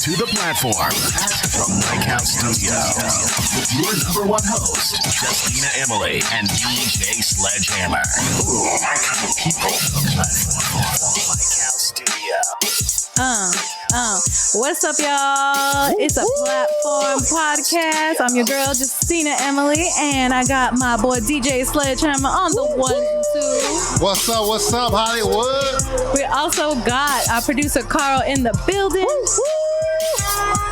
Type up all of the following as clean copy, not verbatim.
to the platform from Mike House Studio with your number one host, Justina Emily and DJ Sledgehammer. Ooh, my kind of people. The platform from Mike House Studio. What's up, y'all? It's a Platform podcast. I'm your girl, Justina Emily, and I got my boy DJ Sledgehammer on the 1 and 2. What's up, Hollywood? We also got our producer Carl in the building.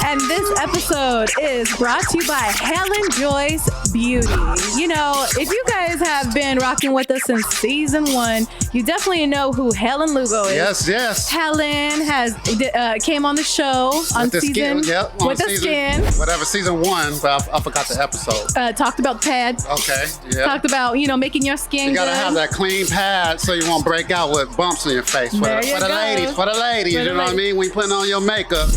And this episode is brought to you by Helen Joyce Beauty. You know, if you guys have been rocking with us since season 1, you definitely know who Helen Lugo is. Yes. Helen has came on the show on with season with the skin. Whatever, season 1, but I forgot the episode. Talked about pads. Okay, yeah. Talked about, making your skin You gotta good. have that clean pad so you won't break out with bumps in your face. For the ladies, you know what I mean? When you're putting on your makeup.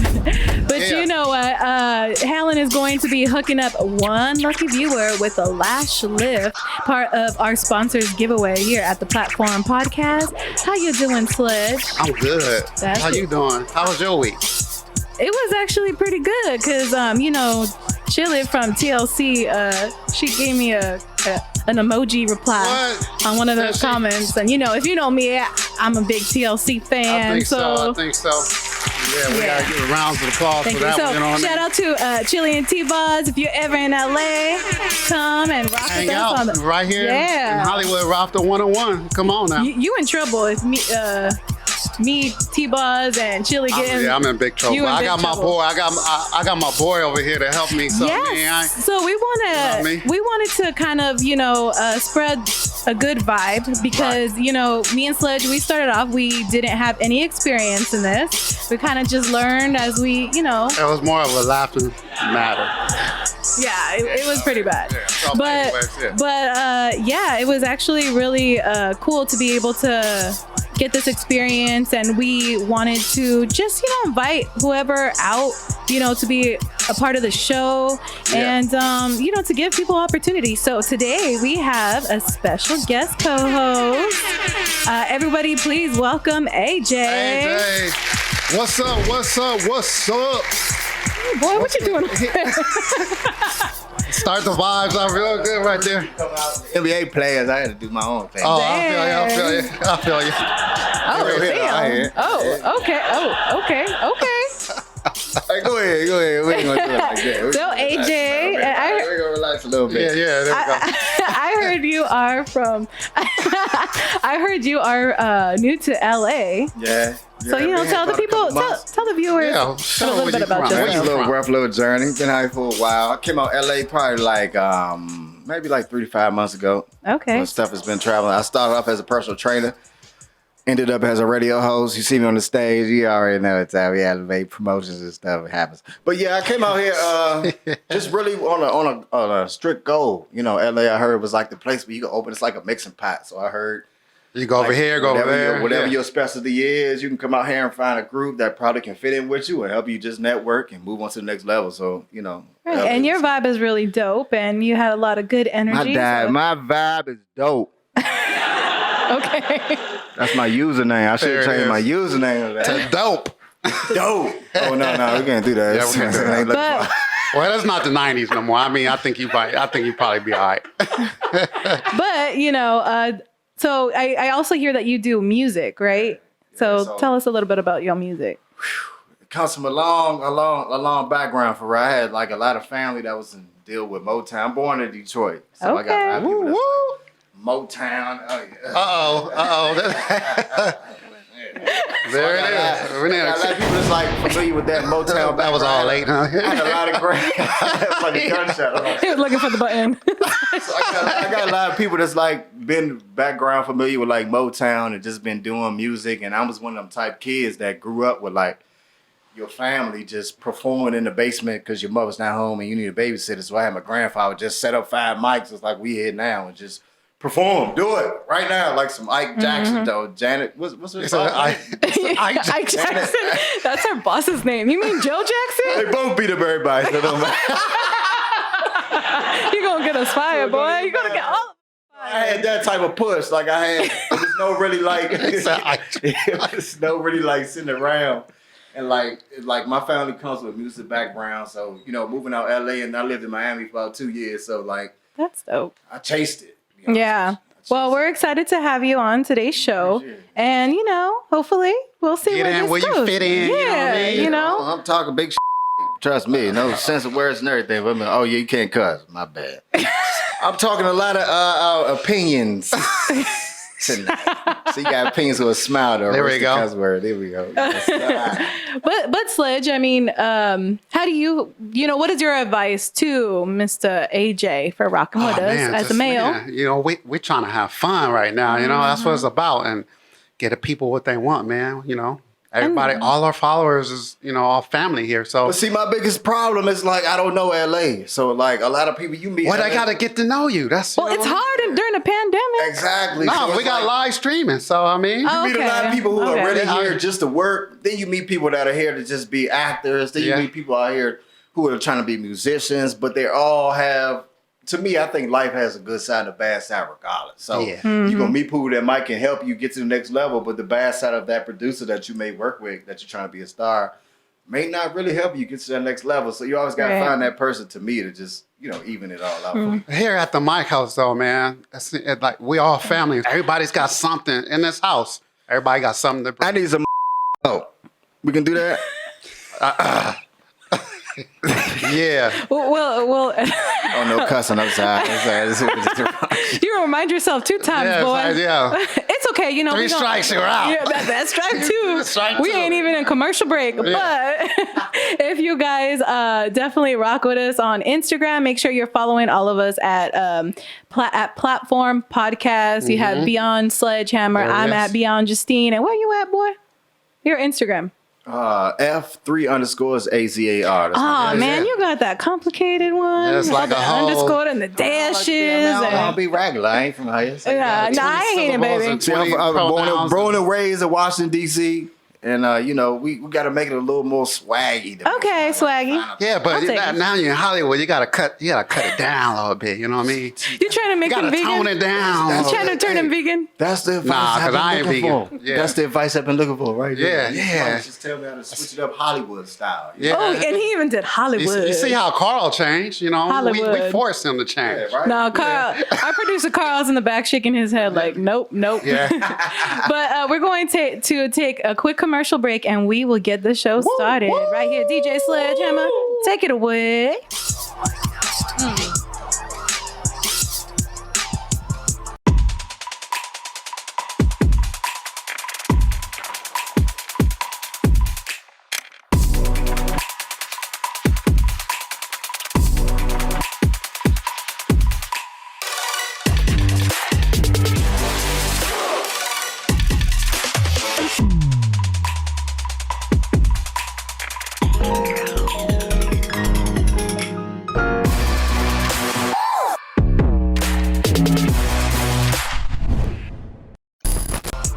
But you know what? Helen is going to be hooking up one lucky viewer with a lash lift, part of our sponsors giveaway here at the Platform podcast. How you doing, Sledge? I'm good. How you doing? How was your week? It was actually pretty good because, Chili from TLC, she gave me an emoji reply on one of those comments. And, if you know me, I'm a big TLC fan. I think so. Yeah, we gotta give rounds of applause for that one. Shout out to Chili and T-Buzz. If you're ever in LA, come and rock Hang with us out right here in Hollywood, Rock the 101. Come on now. You in trouble if me, T-Buzz, and Chili get in. I'm in big trouble. I got my boy. I got my boy over here to help me. So so we wanted to kind of spread a good vibe because me and Sledge, we started off, we didn't have any experience in this. We kind of just learned as we It was more of a laughing matter. Yeah, it was pretty bad. Yeah. But it was actually really cool to be able to get this experience, and we wanted to just invite whoever out to be a part of the show and to give people opportunity. So today we have a special guest co-host. Everybody please welcome AJ. What's up? Hey boy, what you doing? Start the vibes out real good right there. NBA players, I had to do my own thing. Oh, I feel you. Okay. Hey, go ahead. We ain't gonna do it like that. So AJ, we're gonna relax a little bit. Yeah, there we go. I heard you are from. I heard you are new to LA. Yeah. So tell the people, tell the viewers a little bit about yourself. It's a little rough little journey. Been out here for a while. I came out LA probably maybe 3 to 5 months ago. Okay. When stuff has been traveling. I started off as a personal trainer. Ended up as a radio host. You see me on the stage, you already know it's how we had to make promotions and stuff. It happens. But yeah, I came out here just really on a strict goal. LA, I heard, was like the place where you can open. It's like a mixing pot. So I heard you go over here, go over there. Whatever your specialty is, you can come out here and find a group that probably can fit in with you and help you just network and move on to the next level. So Right. And your vibe is really dope, and you had a lot of good energy. My vibe is dope. Okay. That's my username. I should have changed my username to dope. Dope. Oh no, we can't do that. Yeah, we can't do that. Well, that's not the 90s no more. I mean, I think you probably be all right. But so I also hear that you do music, right? So tell us a little bit about your music. It comes from a long background for where I had like a lot of family that was in deal with Motown. I'm born in Detroit, so I got a lot of people that's like Motown. There it is. A lot of people that's like familiar with that Motown. That was all late, huh? I had a lot of great like a gunshot. He was looking for the button. So I got a lot of people that's like been background familiar with like Motown and just been doing music. And I was one of them type kids that grew up with like your family just performing in the basement because your mother's not home and you need a babysitter. So I had my grandfather just set up 5 mics just like we here now and just perform, do it right now, like some Ike Jackson though. Janet, what's her name? Ike Jackson. That's her boss's name. You mean Joe Jackson? They both beat up everybody. So don't matter. You're gonna get us fired, boy. You're gonna get all. I had that type of push. Like there's no really like, there's no really like sitting around And like my family comes with a music background, so moving out LA, and I lived in Miami for about 2 years, so like that's dope. I chased it. Yeah. Well, we're excited to have you on today's show, and hopefully we'll see where this goes. You fit in. Yeah, I'm talking big. Trust me, no sense of words and everything. But you can't cuss. My bad. I'm talking a lot of opinions tonight. So you got opinions with a smile. There we go. Cuss word. There we go. But Sledge, I mean, how do you what is your advice to Mr. AJ for rocking with us as a male? Man, we're trying to have fun right now. That's what it's about, and get the people what they want, man. Everybody, all our followers is, all family here. So, but see, my biggest problem is like I don't know LA, so like a lot of people you meet. Well, they gotta get to know you. That's it's hard during the pandemic. Exactly. No, we got live streaming, so I mean, you meet a lot of people who are really here just to work. Then you meet people that are here to just be actors. Then you meet people out here who are trying to be musicians, but they all have. To me, I think life has a good side and a bad side regardless. So you're going to meet people that can help you get to the next level, but the bad side of that producer that you may work with, that you're trying to be a star, may not really help you get to that next level. So you always got to find that person, to me, to just, even it all out. Here at the Mike house, though, man, it's like we all family. Everybody's got something in this house. Everybody got something to bring. I need some we can do that? Yeah. Well. Oh, no cussing. I'm sorry. You remind yourself 2 times, boy. It's okay. 3 strikes, you're out. Yeah, that's strike 2. We ain't even in commercial break. Yeah. But if you guys definitely rock with us on Instagram, make sure you're following all of us at Platphorm Podcast. You have Beyond Sledgehammer. I'm at Beyond Justina. And where you at, boy? Your Instagram. F3_AZAR. Oh man, you got that complicated one. It's like the underscore and the dashes. I'll be regular. I ain't from here. So I ain't it, baby. See, I'm born and raised in Washington, D.C. And, we got to make it a little more swaggy. Okay, swaggy. Yeah, but now you're in Hollywood. You got to cut it down a little bit. You know what I mean? You're trying to make them vegan? Tone it down. You're trying to turn them vegan? That's the advice because I ain't vegan. Yeah. That's the advice I've been looking for, right? Yeah. Just tell me how to switch it up Hollywood style. Yeah. Oh, and he even did Hollywood. You see how Carl changed? Hollywood. We forced him to change. Yeah, right? No, Carl. Our producer Carl's in the back shaking his head like, nope. Yeah. But we're going to take a quick commercial break, and we will get the show started right here. DJ Sledgehammer, take it away.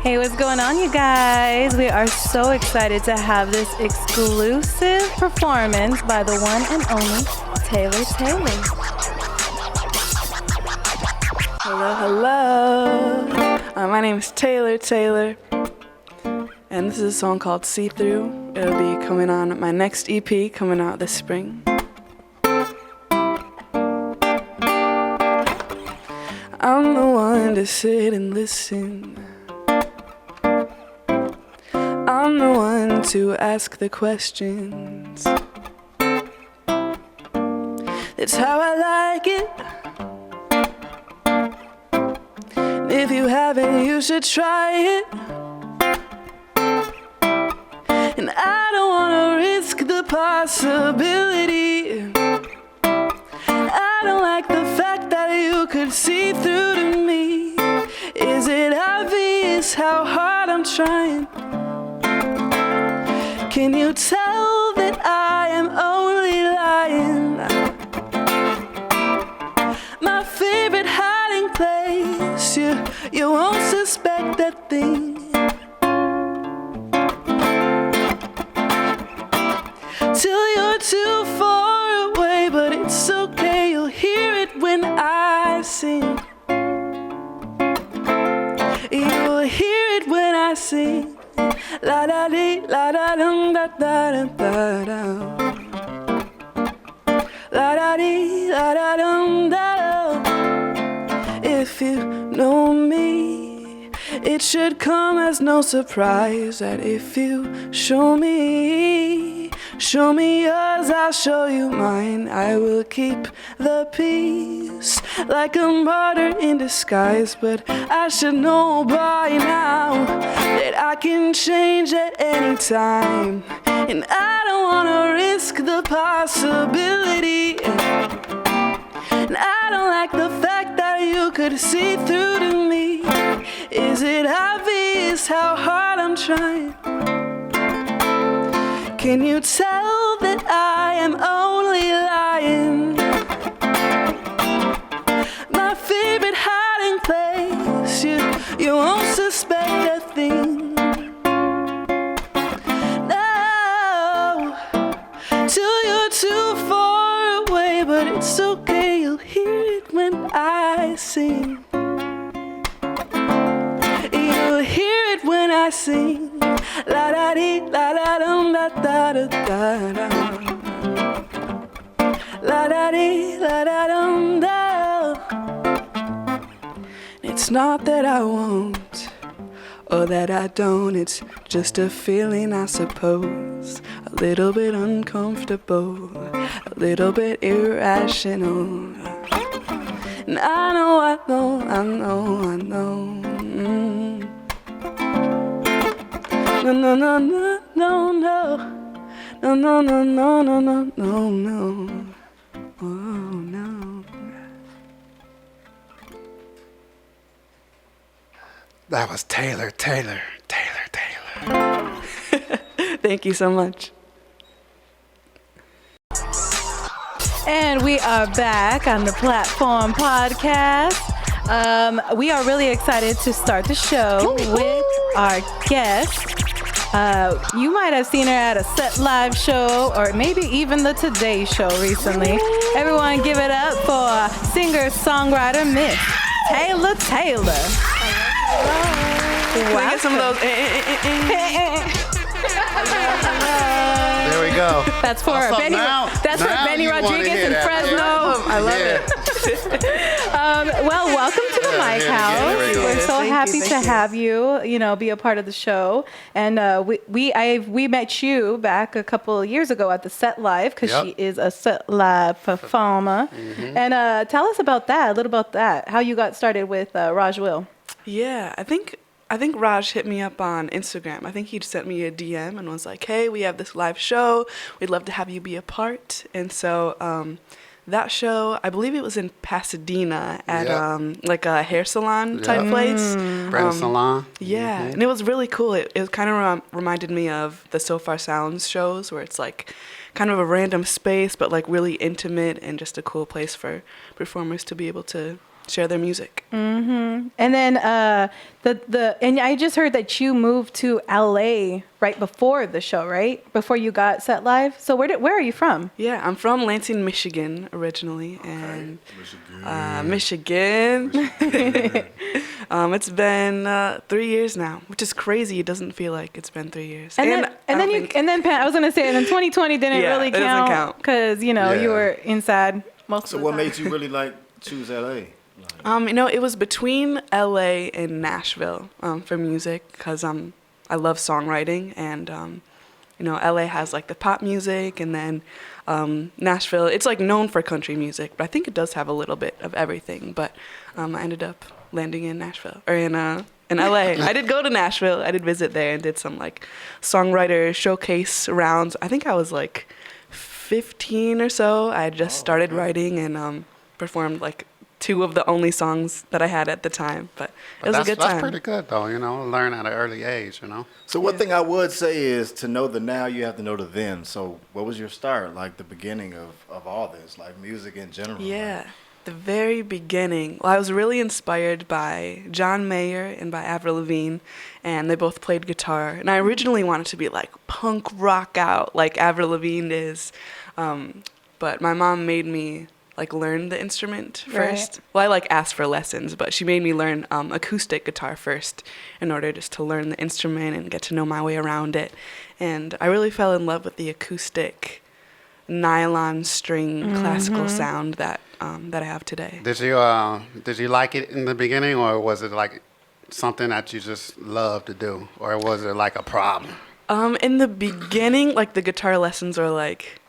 Hey, what's going on, you guys? We are so excited to have this exclusive performance by the one and only Taylor. Hello. My name is Taylor. And this is a song called See Through. It'll be coming on my next EP coming out this spring. I'm the one to sit and listen. I'm the one to ask the questions. That's how I like it. And if you haven't, you should try it. And I don't wanna risk the possibility. I don't like the fact that you could see through to me. Is it obvious how hard I'm trying? Can you tell that I am only lying? My favorite hiding place, you won't suspect that thing. Till you're too far away, but it's okay, you'll hear it when I sing. You'll hear it when I sing. La da dee, la da dum, da da da da da. La da dee, la da dum, da da. If you know me, it should come as no surprise that if you show me yours, I'll show you mine. I will keep the peace like a martyr in disguise. But I should know by now that I can change at any time, and I don't wanna risk the possibility. And I don't like the fact that you could see through to me. Is it obvious how hard I'm trying? Can you tell that I am only lying? My favorite hiding place, you won't suspect a thing. No, till you're too far away, but it's okay, you'll hear it when I sing. You'll hear it when I sing. La da dee, la da dum, da da da da da. La da dee, la da dum, da. It's not that I won't or that I don't, it's just a feeling, I suppose. A little bit uncomfortable, a little bit irrational. And I know. No, no, no, no, no, no. No, no, no, no, no, no, no, no. Oh, no. That was Taylor. Thank you so much. And we are back on the Platform podcast. We are really excited to start the show with our guest. You might have seen her at a Set Live show or maybe even the Today Show recently. Everyone give it up for singer-songwriter Miss Taylor. Can I get some of those? There we go. That's for So Benny. now Benny you wanna Rodriguez hear in that. Fresno. I love Yeah. Well, welcome to the Mic yeah, House. there we go. We're so Thank you, happy thank to you. have you. Be a part of the show. And we met you back a couple of years ago at the Set Live because Yep. she is a Set Live performer. And tell us about that, a little about that. How you got started with Raj Will. Yeah, I think Raj hit me up on Instagram. I think he sent me a DM and was like, "Hey, we have this live show. We'd love to have you be a part." And so that show, I believe it was in Pasadena at like a hair salon type place. Brand Salon. Yeah, and it was really cool. It kind of reminded me of the So Far Sounds shows where it's like kind of a random space, but like really intimate and just a cool place for performers to be able to share their music. And then and I just heard that you moved to LA right before the show, right? Before you got Set Live. So where are you from? Yeah, I'm from Lansing, Michigan originally, and Michigan. It's been 3 years now, which is crazy. It doesn't feel like it's been 3 years. And then I was gonna say, and then 2020 didn't Yeah, really it doesn't count. because you Yeah. were inside most So of the what time. made you really like choose LA? It was between LA and Nashville for music because I love songwriting, and LA has like the pop music, and then Nashville, it's like known for country music, but I think it does have a little bit of everything. But I ended up landing in Nashville or in LA. I did go to Nashville. I did visit there and did some like songwriter showcase rounds. I think I was like 15 or so. I had just started writing and performed like 2 of the only songs that I had at the time, but it was a good time. That's pretty good, though, learn at an early age, So one thing I would say is to know the now, you have to know the then. So what was your start, like the beginning of all this, like music in general? Yeah, the very beginning. Well, I was really inspired by John Mayer and by Avril Lavigne, and they both played guitar. And I originally wanted to be like punk rock out like Avril Lavigne is, but my mom made me like learn the instrument Right. first. Well, I like asked for lessons, but she made me learn acoustic guitar first in order just to learn the instrument and get to know my way around it. And I really fell in love with the acoustic nylon string classical sound that I have today. Did you like it in the beginning, or was it like something that you just love to do, or was it like a problem? In the beginning, like the guitar lessons were like,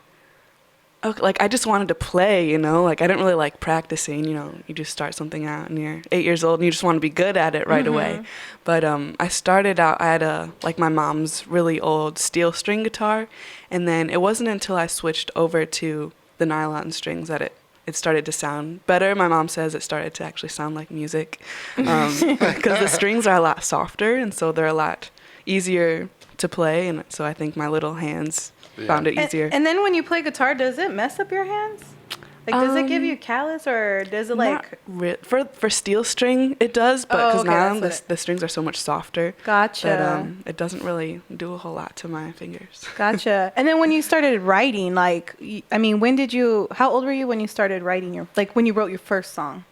okay, like I just wanted to play, you know, like I didn't really like practicing, you know, you just start something out and you're 8 years old and you just want to be good at it right away. But I started out, I had like my mom's really old steel string guitar, and then it wasn't until I switched over to the nylon strings that it started to sound better. My mom says it started to actually sound like music because the strings are a lot softer, and so they're a lot easier to play, and so I think my little hands found it easier. And then when you play guitar, does it mess up your hands? Like, does it give you callus, or does it like... For steel string, it does, but because okay, now that's the strings are so much softer. Gotcha. That, it doesn't really do a whole lot to my fingers. Gotcha. And then when you started writing, like, I mean, how old were you when you started writing when you wrote your first song?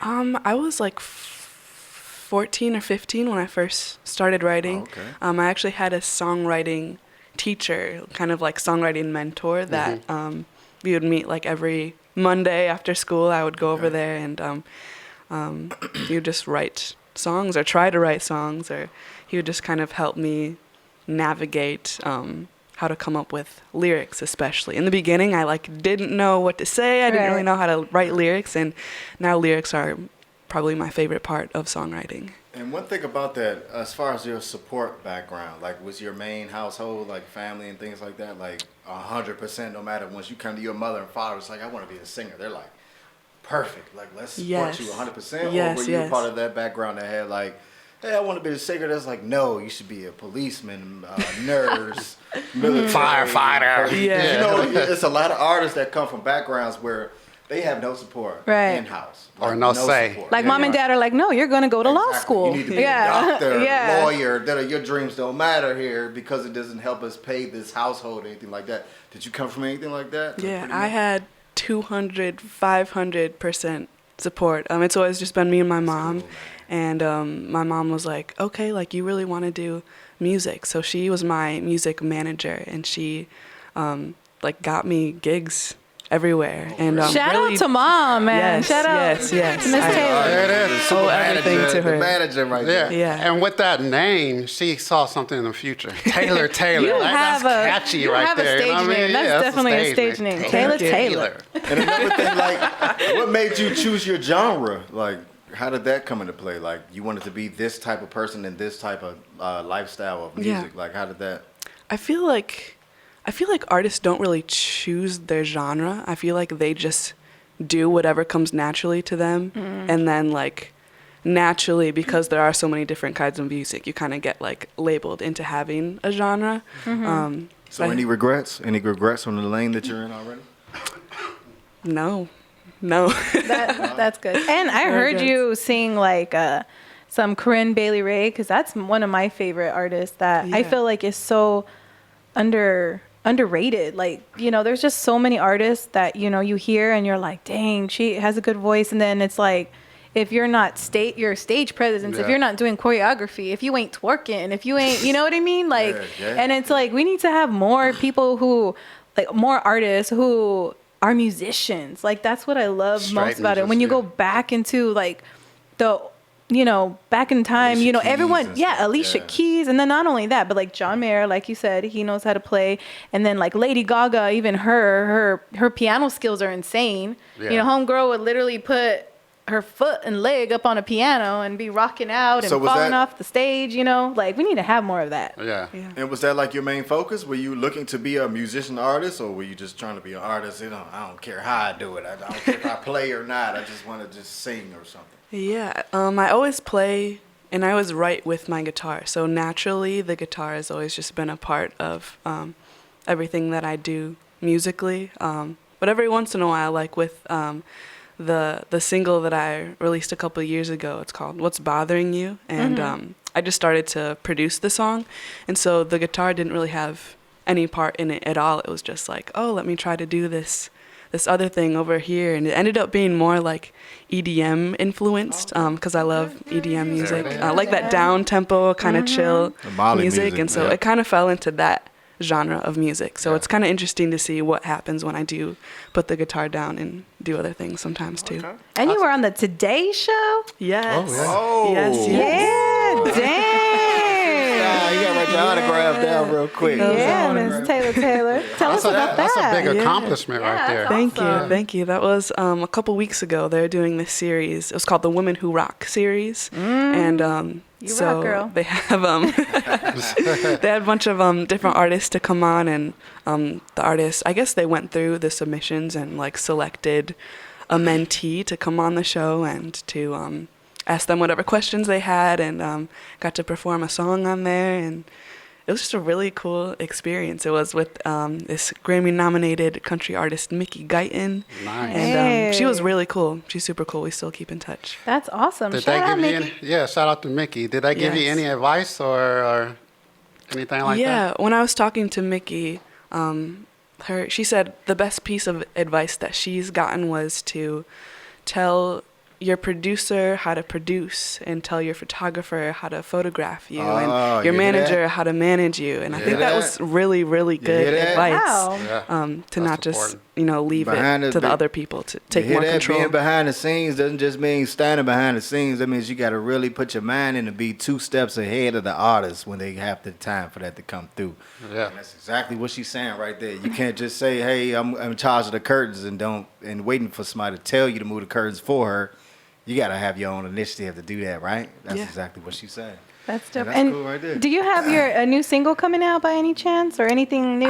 I was like 14 or 15 when I first started writing. Okay. I actually had a songwriting teacher, kind of like songwriting mentor that we would meet like every Monday after school. I would go over there and he would just write songs or try to write songs, or he would just kind of help me navigate how to come up with lyrics, especially. In the beginning, I like didn't know what to say. I didn't really know how to write lyrics, and now lyrics are probably my favorite part of songwriting. And one thing about that, as far as your support background, like was your main household, like family and things like that, like 100%, no matter once you come to your mother and father, it's like, I want to be a singer. They're like, perfect. Like, let's support you 100%. Yes, or were you part of that background that had like, hey, I want to be a singer? That's like, no, you should be a policeman, nurse, military, Firefighter. Yeah. You know, it's a lot of artists that come from backgrounds where they have no support in-house. Or no say. Support. Like, mom and dad are like, no, you're going to go to law school. You need to be a doctor, lawyer. Your dreams don't matter here because it doesn't help us pay this household or anything like that. Did you come from anything like that? Yeah, I had 200, 500% support. It's always just been me and my mom. Cool, and my mom was like, okay, like you really want to do music. So she was my music manager, and she like got me gigs everywhere. And Shout really, out to mom, man. Yes, Shout out yes, yes. to Miss Taylor. There it is. owe everything to her. The manager right there. Yeah. And with that name, she saw something in the future. Taylor. You That's have catchy you right have there. a stage You know what I name. mean? That's Yeah, definitely a stage name. Taylor. And another thing, like, what made you choose your genre? Like, how did that come into play? Like, you wanted to be this type of person in this type of lifestyle of music. Like, how did that? I feel like artists don't really choose their genre. I feel like they just do whatever comes naturally to them, and then like naturally, because there are so many different kinds of music, you kind of get like labeled into having a genre. So, any regrets? Any regrets from the lane that you're in already? No. That's good. And I heard you sing like some Corinne Bailey Rae, because that's one of my favorite artists that I feel like is so underrated. Like, you know, there's just so many artists that, you know, you hear and you're like, dang, she has a good voice. And then it's like, if you're not your stage presence, if you're not doing choreography, if you ain't twerking, if you ain't, you know what I mean? Like, and it's like, we need to have more people who, like, more artists who are musicians. Like, that's what I love most about it. When you go back into like back in time, Alicia Keys everyone, and stuff. Alicia Keys. And then not only that, but like John Mayer, like you said, he knows how to play. And then like Lady Gaga, even her piano skills are insane. Yeah. You know, homegirl would literally put her foot and leg up on a piano and be rocking out and So was falling that- off the stage, you know? Like, we need to have more of that. Yeah. And was that like your main focus? Were you looking to be a musician artist, or were you just trying to be an artist? You know, I don't care how I do it. I don't care if I play or not. I just want to just sing or something. Yeah, I always play and I always write with my guitar. So naturally, the guitar has always just been a part of everything that I do musically. But every once in a while, like with the single that I released a couple of years ago, it's called "What's Bothering You," and I just started to produce the song, and so the guitar didn't really have any part in it at all. It was just like, oh, let me try to do this this other thing over here, and it ended up being more like EDM influenced because I love EDM music. I like that down tempo kind of chill music, and so it kind of fell into that genre of music. So it's kind of interesting to see what happens when I do put the guitar down and do other things sometimes too. And you were on the Today Show? Yes. Oh, Yes. Yeah, dang. You got to write your autograph down real quick. Yeah, Miss Taylor. Tell us about That's that. a big accomplishment right there. Thank you. That was a couple weeks ago. They're doing this series. It was called the Women Who Rock series, and You rock, girl. they have they had a bunch of different artists to come on, and the artists, I guess they went through the submissions and like selected a mentee to come on the show and to ask them whatever questions they had, and got to perform a song on there, and it was just a really cool experience. It was with this Grammy-nominated country artist, Mickey Guyton. Nice. And she was really cool. She's super cool. We still keep in touch. That's awesome. Did Shout they out, give you Mickey. shout out to Mickey. Did they give you Yes. any advice or anything like that? Yeah, when I was talking to Mickey, she said the best piece of advice that she's gotten was to tell your producer how to produce and tell your photographer how to photograph you and your you hear manager that? how to manage you. And I think that that? was really, really good hear that? advice. Wow. Yeah. To That's not just important. leave Behind it the to the big- other people to take You hear more that? control. Being behind the scenes doesn't just mean standing behind the scenes. That means you got to really put your mind in to be 2 steps ahead of the artist when they have the time for that to come through. Yeah. And that's exactly what she's saying right there. You can't just say, "Hey, I'm in charge of the curtains," and waiting for somebody to tell you to move the curtains for her. You got to have your own initiative to do that, right? That's Yeah. exactly what she's saying. That's dope. That's And cool right there. do you have a new single coming out by any chance, or anything new?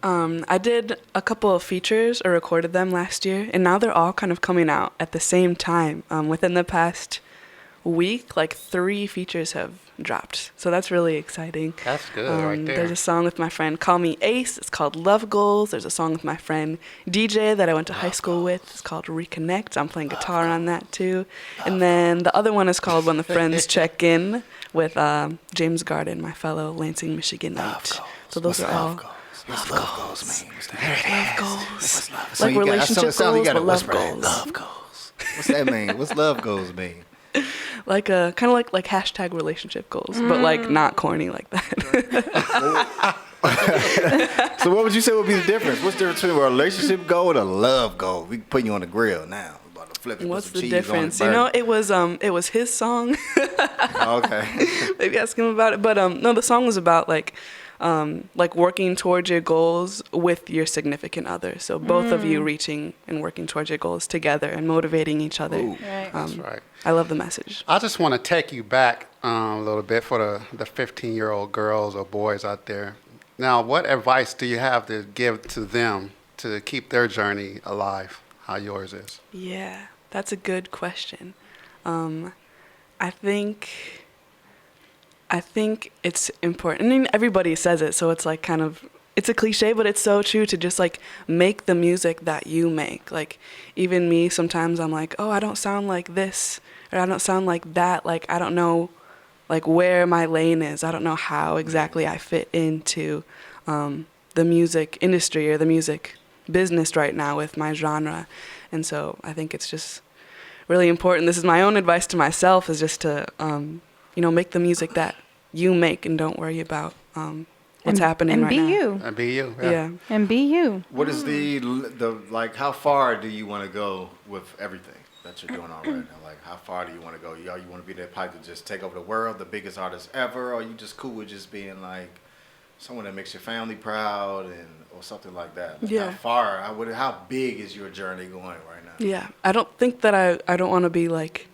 I did a couple of features or recorded them last year, and now they're all kind of coming out at the same time. Within the past week, like 3 features have dropped. So that's really exciting. That's good right there. There's a song with my friend Call Me Ace. It's called Love Goals. There's a song with my friend DJ that I went to high school with. It's called Reconnect. I'm playing guitar on that too. And then the other one is called When the Friends Check In with James Garden, my fellow Lansing, Michiganite. So those are all What's love goals mean? What's that? love goals. So Like you got- relationship that sound- you goals, gotta but love whisper that. goals. Love goals. What's that mean? What's love goals mean? Like a kind of like hashtag relationship goals, but like not corny like that. So what would you say would be the difference? What's the difference between a relationship goal and a love goal? We putting you on the grill now. We're about to flip it. What's put some the cheese on difference? it, You know, burn it was his song. Okay. Maybe ask him about it. But no, the song was about like working towards your goals with your significant other. So both of you reaching and working towards your goals together and motivating each other. Ooh. Right. That's right. I love the message. I just want to take you back a little bit for the 15-year-old girls or boys out there. Now, what advice do you have to give to them to keep their journey alive? How yours is? Yeah, that's a good question. I think it's important. I mean, everybody says it, so it's like it's a cliche, but it's so true to just like make the music that you make. Like even me, sometimes I'm like, oh, I don't sound like this, or I don't sound like that. Like I don't know, like where my lane is. I don't know how exactly I fit into the music industry or the music business right now with my genre. And so I think it's just really important. This is my own advice to myself, is just to make the music that you make and don't worry about what's happening and right be now. you. And be you. Yeah. And be you. What is the like? How far do you want to go with everything that you're doing all right now? Like, how far do you want to go? You want to be that pipe to just take over the world, the biggest artist ever, or are you just cool with just being like someone that makes your family proud or something like that? Like Yeah. How big is your journey going right now? Yeah. I don't think that I don't want to be like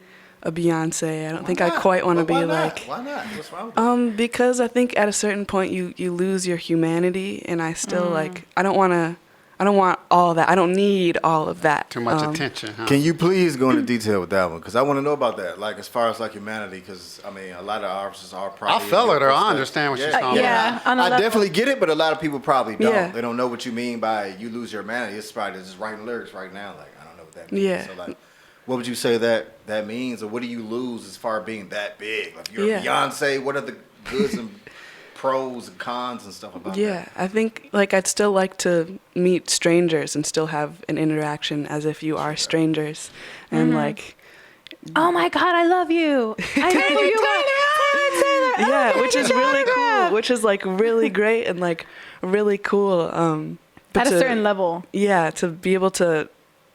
a Beyonce. I don't think I quite want to be like. Why not? What's wrong with that? Because I think at a certain point you lose your humanity, and I still I don't want all that. I don't need all of that. Too much attention, huh? Can you please go into detail with that one? Because I want to know about that. Like, as far as like humanity, because I mean, a lot of artists are probably. I feel it, or I understand what you're talking Yeah. on a I level- definitely get it, but a lot of people probably don't. Yeah. They don't know what you mean by you lose your humanity. It's probably just writing lyrics right now. Like, I don't know what that means. Yeah. So like, what would you say that means, or what do you lose as far as being that big? Like, you're Yeah. a Beyonce. What are the goods and pros and cons and stuff about that. Yeah, I think like I'd still like to meet strangers and still have an interaction as if you are strangers, and like, oh my God, I love you. I know who you are. Taylor. yeah, Oh, which is really cool, which is like really great and like really cool. But at a certain level. Yeah, to be able to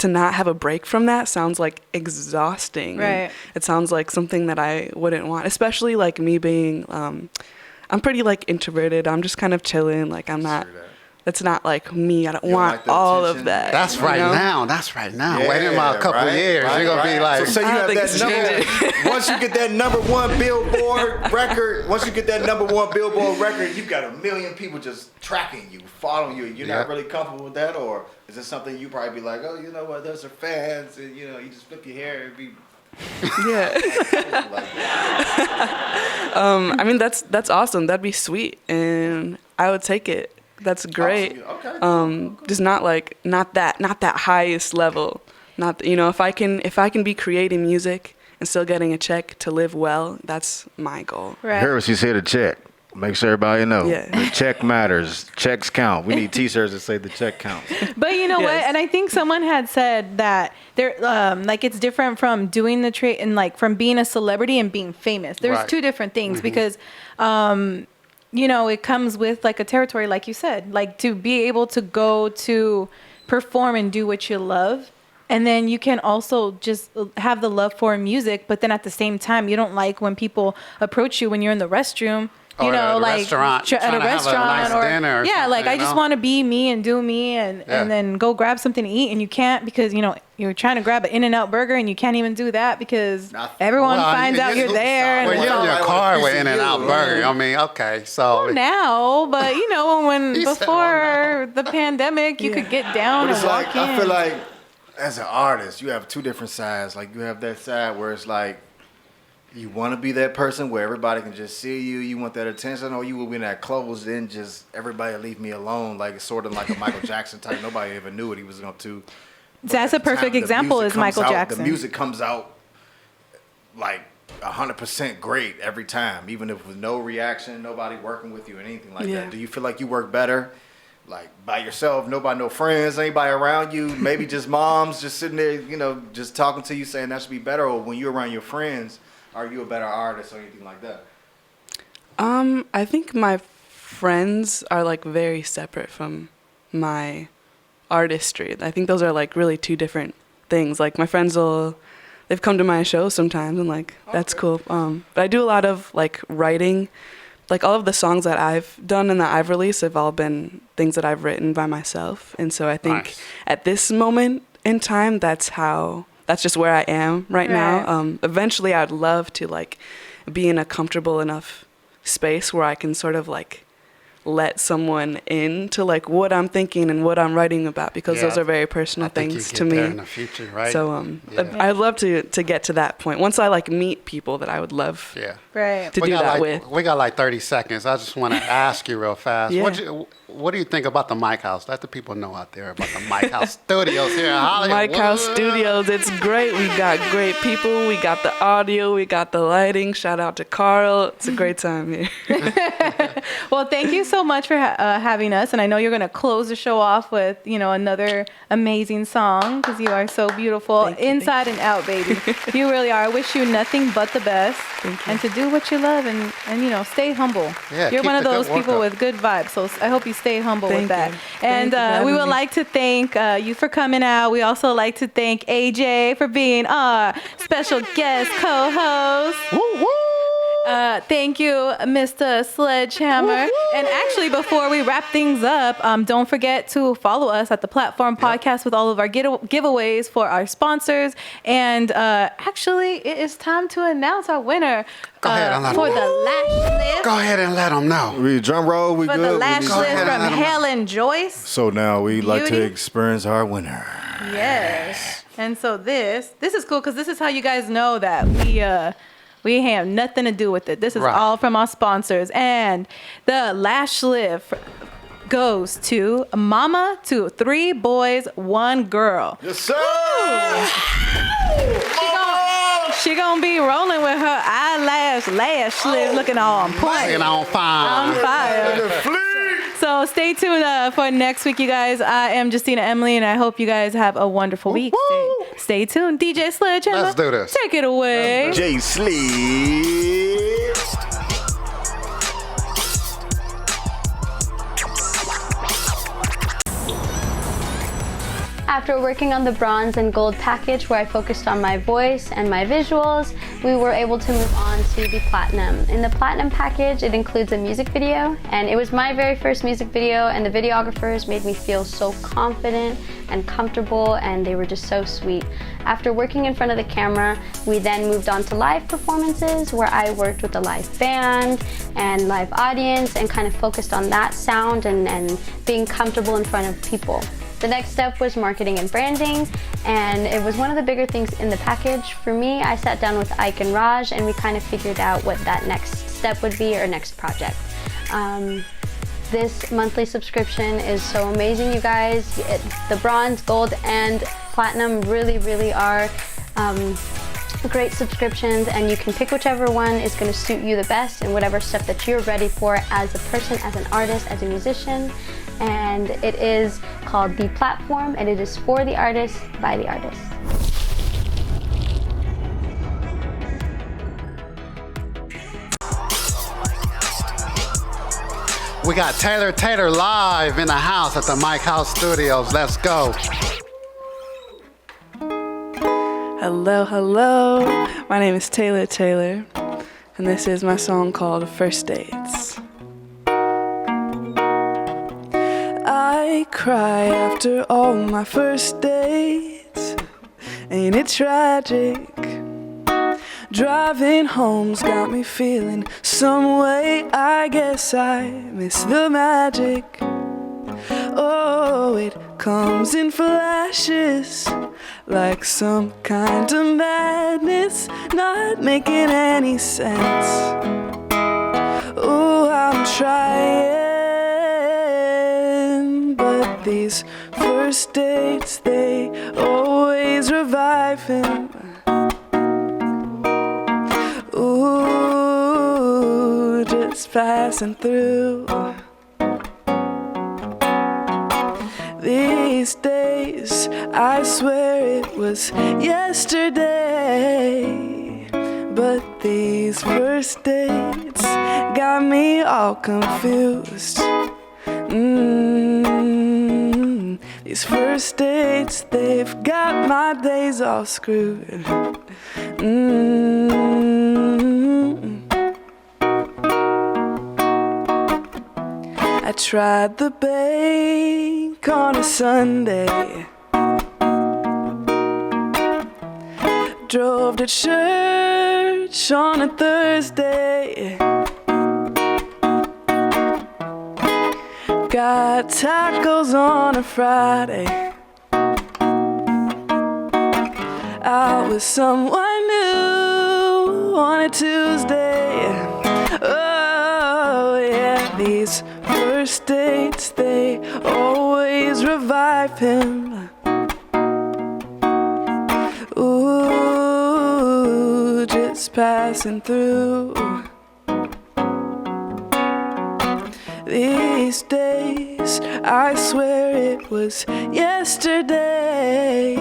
not have a break from that sounds like exhausting. Right. It sounds like something that I wouldn't want, especially like me being, I'm pretty like introverted. I'm just kind of chilling. Like I'm not, that's not like me. I don't want like the all attention? of that. That's right you know? now. That's right now. Yeah, Wait about a couple years. You're going to be like, so you I have think that it's number. Once you get that #1 Billboard record, once you get that #1 Billboard record, you got a million people just tracking you, following you. You're not really comfortable with that, or is this something you probably be like, oh, you know what, those are fans, and you know, you just flip your hair and be. Yeah. Like that. I mean, that's awesome. That'd be sweet, and I would take it. That's great. Okay. Just not that highest level. Not, you know, if I can be creating music and still getting a check to live well, that's my goal. Right. Heard what she said, a check. Make sure everybody know. Yeah. The check matters. Checks count. We need T-shirts that say the check counts. But you know what? Yes. And I think someone had said that there, like, it's different from doing the trade and like from being a celebrity and being famous. There's Right. two different things because, you know, it comes with like a territory, like you said, like to be able to go to perform and do what you love. And then you can also just have the love for music, but then at the same time, you don't like when people approach you when you're in the restroom. You Or know, at a like restaurant, at trying a to have a restaurant, nice or dinner or yeah, like something, I you just know? want to be me and do me, and then go grab something to eat, and you can't because you know you're trying to grab an In-N-Out burger, and you can't even do that because everyone Well, finds out you're there. And Well, it's you're all- in your like car a piece with of In-N-Out you, Burger. right? I mean, okay, so. now, but you know when He said, before the pandemic, you could get down But and it's walk like, in. I feel like as an artist, you have two different sides. Like you have that side where it's like you want to be that person where everybody can just see you. You want that attention, or you will be that close, then just everybody leave me alone. Like it's sort of like a Michael Jackson type. Nobody ever knew what he was going to. That's a perfect example is Michael Jackson. The music comes out like 100% great every time, even if with no reaction, nobody working with you, or anything like Yeah. that. Do you feel like you work better? Like by yourself, nobody, no friends, anybody around you, maybe just moms just sitting there, you know, just talking to you saying that should be better, or when you're around your friends, are you a better artist or anything like that? I think my friends are like very separate from my artistry. I think those are like really two different things. Like my friends they've come to my shows sometimes and like that's cool. But I do a lot of like writing. Like all of the songs that I've done and that I've released have all been things that I've written by myself. And so I think Nice. at this moment in time, that's just where I am right now. Eventually I'd love to like be in a comfortable enough space where I can sort of like let someone into like what I'm thinking and what I'm writing about, because those Yeah. are very personal I think things you to get me. there in the future, right? So Yeah. I'd love to get to that point. Once I like meet people that I would love Yeah. right. to do that with. We got like 30 seconds. I just want to ask you real fast. Yeah. What do you think about the Mike House? Let the people know out there about the Mike House Studios here in Hollywood. Mike House Studios, it's great. We got great people. We got the audio. We got the lighting. Shout out to Carl. It's a great time here. Well, thank you so much for having us, and I know you're going to close the show off with, you know, another amazing song because you are so beautiful inside and out, baby. You really are. I wish you nothing but the best, and to do what you love, and you know, stay humble. Yeah, you're keep one of the good those work people up. with good vibes, so I hope you stay humble with Thank that. you. And Thank you for we having would me. like to thank you for coming out. We also like to thank AJ for being our special guest co-host. Thank you, Mr. Sledgehammer. And actually, before we wrap things up, don't forget to follow us at the Platform Podcast with all of our giveaways for our sponsors. And actually, it is time to announce our winner Go ahead and let for them the lash lift. Go ahead and let them know. We drum roll, we For good. the lash Go lift ahead and from let 'em know. Helen Joyce. So now we like to Beauty. experience our winner. Yes. And so this is cool because this is how you guys know that we have nothing to do with it. This is Right. all from our sponsors. And the lash lift goes to Mama to 3 boys, 1 girl. Yes, sir. She gonna be rolling with her eyelash lash slip looking on point. Looking on fire. On fire. So stay tuned for next week, you guys. I am Justina Emily, and I hope you guys have a wonderful week. Stay tuned. DJ Sledgehammer. Let's do this. Take it away. Jay Slee. After working on the bronze and gold package where I focused on my voice and my visuals, we were able to move on to the platinum. In the platinum package, it includes a music video, and it was my very first music video, and the videographers made me feel so confident and comfortable, and they were just so sweet. After working in front of the camera, we then moved on to live performances where I worked with a live band and live audience and kind of focused on that sound and being comfortable in front of people. The next step was marketing and branding, and it was one of the bigger things in the package. For me, I sat down with Ike and Raj, and we kind of figured out what that next step would be, or next project. This monthly subscription is so amazing, you guys. The bronze, gold, and platinum really are great subscriptions, and you can pick whichever one is going to suit you the best and whatever step that you're ready for as a person, as an artist, as a musician. And it is called the Platform, and it is for the artists, by the artists. We got Taylor live in the house at the Mike House Studios. Let's go. Hello. My name is Taylor, and this is my song called First Dates. I cry after all my first dates. Ain't it tragic? Driving home's got me feeling some way. I guess I miss the magic. Oh, it comes in flashes, like some kind of madness, not making any sense. Oh, I'm trying, but these first dates, they always revive him. Ooh, just passing through. These days, I swear it was yesterday. But these first dates got me all confused. These first dates, they've got my days all screwed. I tried the bank on a Sunday, drove to church on a Thursday, got tacos on a Friday, out with someone new on a Tuesday. Oh yeah, these first dates, they always revive him. Ooh, just passing through. These days, I swear it was yesterday.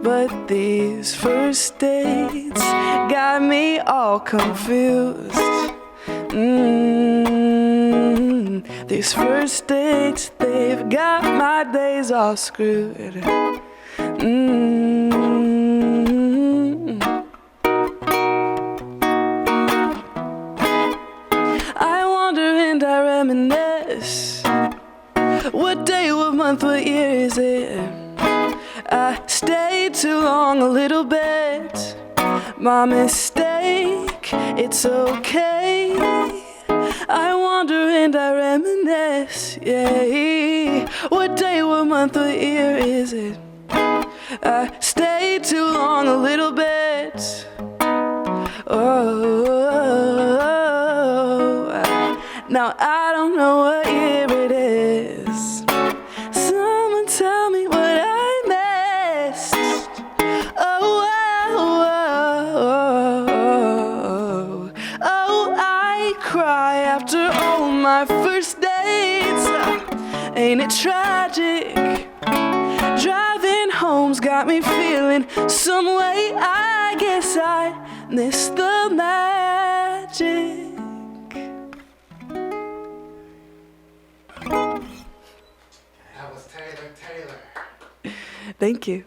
But these first dates got me all confused. These first dates, they've got my days all screwed. I wonder and I reminisce. What day, what month, what year is it? I stayed too long a little bit. My mistake, it's okay. I wonder and I reminisce, yeah. What day, what month, what year is it? I stayed too long a little bit. Oh, now I don't know what year it is. Someone tell me what I missed. Oh, got me feeling some way. I guess I miss the magic. That was Taylor. Thank you.